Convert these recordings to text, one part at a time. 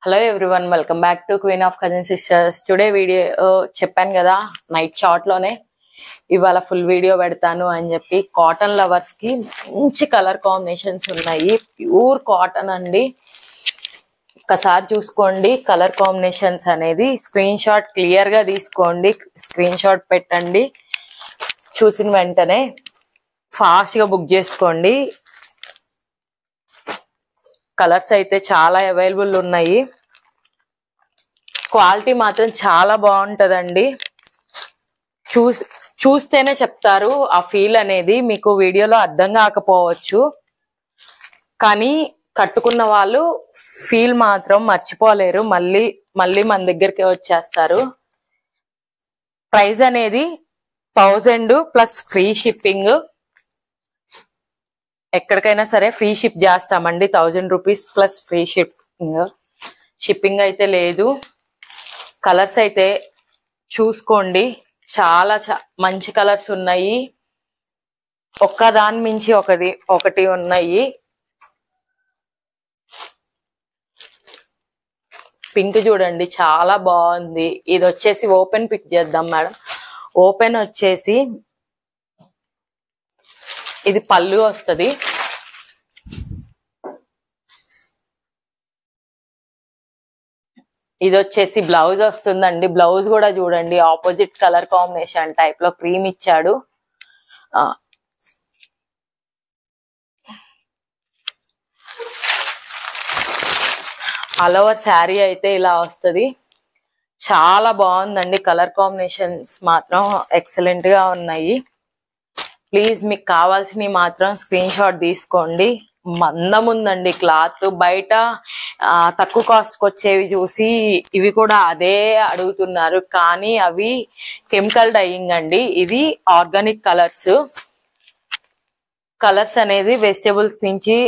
Hello everyone, welcome back to queen of cousin sisters. Today video చెప్పాను కదా night short లోనే ఇవాళ full video పెడతాను అని చెప్పి. కాటన్ లవర్స్ కి మంచి కలర్ కాంబినేషన్స్ ఉన్నాయి. ప్యూర్ కాటన్ అండి. ఒకసారి చూసుకోండి కలర్ కాంబినేషన్స్ అనేది. స్క్రీన్ షాట్ క్లియర్ గా తీసుకోండి, స్క్రీన్ షాట్ పెట్టండి. చూసిన వెంటనే ఫాస్ట్ గా బుక్ చేసుకోండి. కలర్స్ అయితే చాలా అవైలబుల్ ఉన్నాయి. క్వాలిటీ మాత్రం చాలా బాగుంటదండి. చూస్తేనే చెప్తారు ఆ ఫీల్ అనేది. మీకు వీడియోలో అర్థం కాకపోవచ్చు, కానీ కట్టుకున్న వాళ్ళు ఫీల్ మాత్రం మర్చిపోలేరు. మళ్ళీ మన దగ్గరికి వచ్చేస్తారు. ప్రైస్ అనేది 1000 ప్లస్ ఫ్రీ షిప్పింగ్. ఎక్కడికైనా సరే ఫ్రీ షిప్ చేస్తామండి. 1000 రూపీస్ ప్లస్ ఫ్రీ షిప్పింగ్ అయితే లేదు. కలర్స్ అయితే చూసుకోండి, చాలా మంచి కలర్స్ ఉన్నాయి. ఒక్కదాని మించి ఒకటి ఉన్నాయి. పింక్ చూడండి చాలా బాగుంది. ఇది వచ్చేసి ఓపెన్ పిక్ చేద్దాం మేడం. ఓపెన్ వచ్చేసి ఇది పళ్ళు వస్తుంది. ఇది వచ్చేసి బ్లౌజ్ వస్తుందండి. బ్లౌజ్ కూడా చూడండి ఆపోజిట్ కలర్ కాంబినేషన్ టైప్ లో క్రీమ్ ఇచ్చాడు. ఆల్ ఓవర్ శారీ అయితే ఇలా వస్తుంది. చాలా బాగుందండి. కలర్ కాంబినేషన్స్ మాత్రం ఎక్సలెంట్ గా ఉన్నాయి. ప్లీజ్ మీకు కావాల్సినవి మాత్రం స్క్రీన్ షాట్ తీసుకోండి. మందం ఉందండి క్లాత్. బయట తక్కువ కాస్ట్ కి వచ్చేవి చూసి ఇవి కూడా అదే అడుగుతున్నారు, కానీ అవి కెమికల్ డైయింగ్ అండి. ఇది ఆర్గానిక్ కలర్స్ అనేది వెజిటేబుల్స్ నుంచి,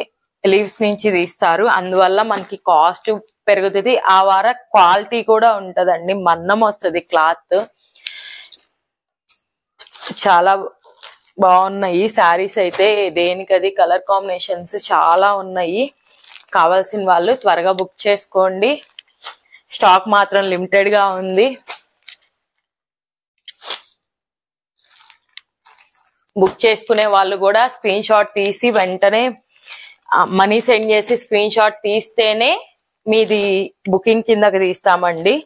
లీవ్స్ నుంచి తీస్తారు. అందువల్ల మనకి కాస్ట్ పెరుగుతుంది. ఆ వార క్వాలిటీ కూడా ఉంటదండి. మందం వస్తుంది క్లాత్. చాలా బాగున్నాయి శారీస్ అయితే. దేనికది కలర్ కాంబినేషన్స్ చాలా ఉన్నాయి. కావాల్సిన వాళ్ళు త్వరగా బుక్ చేసుకోండి. స్టాక్ మాత్రం లిమిటెడ్ గా ఉంది. బుక్ చేసుకునే వాళ్ళు కూడా స్క్రీన్ షాట్ తీసి వెంటనే మనీ సెండ్ చేసి స్క్రీన్ షాట్ తీస్తేనే మీది బుకింగ్ కిందకి తీస్తామండి.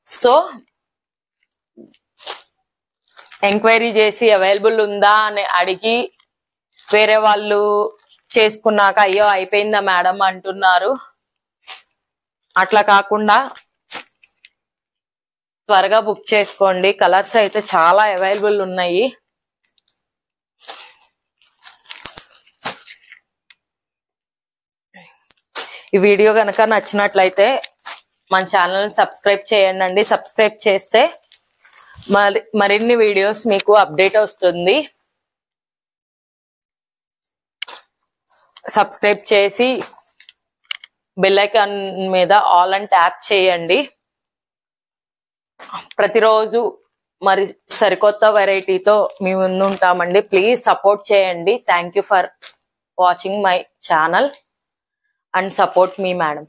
సో ఎంక్వైరీ చేసి అవైలబుల్ ఉందా అని అడిగి వేరే వాళ్ళు చేసుకున్నాక అయ్యో అయిపోయిందా మేడం అంటున్నారు. అట్లా కాకుండా త్వరగా బుక్ చేసుకోండి. కలర్స్ అయితే చాలా అవైలబుల్ ఉన్నాయి. ఈ వీడియో కనుక నచ్చినట్లయితే మన ఛానల్ సబ్స్క్రైబ్ చేయండి. సబ్స్క్రైబ్ చేస్తే మరిన్ని వీడియోస్ మీకు అప్డేట్ వస్తుంది. సబ్స్క్రైబ్ చేసి బెల్ ఐకాన్ మీద ఆల్ అని ట్యాప్ చేయండి. ప్రతిరోజు మరి సరికొత్త వెరైటీతో మీ ముందు ఉంటామండి. ప్లీజ్ సపోర్ట్ చేయండి. Thank you for watching my channel and support me madam.